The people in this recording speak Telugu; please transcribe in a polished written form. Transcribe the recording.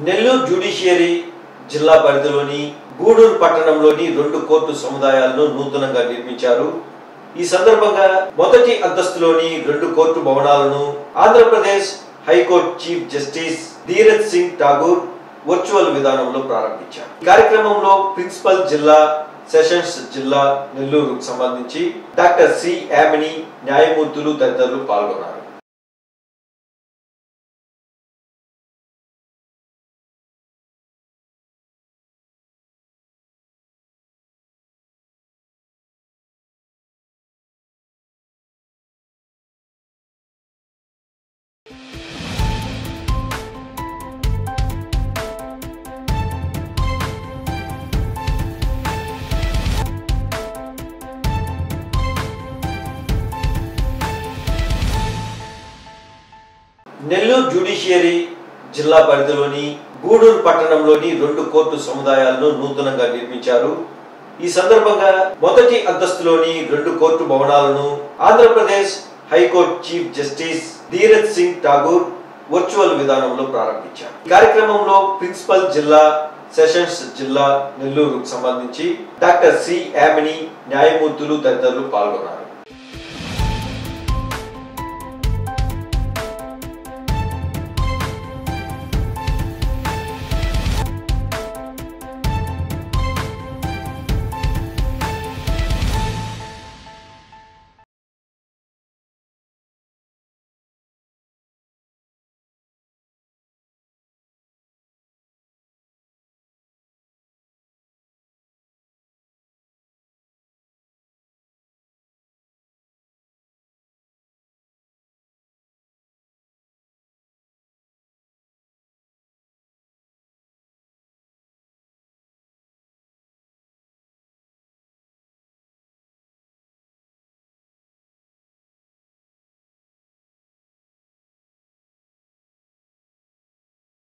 నెల్లూరు జ్యుడిషియరీ జిల్లా పరిధిలోని గూడూరు పట్టణంలోని 2 కోర్టు సముదాయాలను నూతనంగా నిర్మించారు. ఈ సందర్భంగా మొదటి అంతస్తులోని 2 కోర్టు భవనాలను Andhra Pradesh high court chief justice Dhiraj Singh Thakur virtual విధానంలో ప్రారంభించారు. ఈ కార్యక్రమంలో ప్రిన్సిపల్ జిల్లా సెషన్స్ జిల్లా నెల్లూరుకు సంబంధించి డాక్టర్ సి యామిని, న్యాయమూర్తులు తదితరులు పాల్గొన్నారు. నెల్లూరు జ్యుడిషియరీ జిల్లా పరిధిలోని గూడూరు పట్టణంలోని 2 కోర్టు సముదాయాలను నూతనంగా నిర్మించారు. ఈ సందర్భంగా మొదటి అంతస్తులోని 2 కోర్టు భవనాలను Andhra Pradesh high court chief justice Dhiraj Singh Thakur virtual విధానంలో ప్రారంభించారు. ఈ కార్యక్రమంలో ప్రిన్సిపల్ జిల్లా సెషన్స్ జిల్లా నెల్లూరుకు సంబంధించి డాక్టర్ సి యామిని, న్యాయమూర్తులు తదితరులు పాల్గొన్నారు.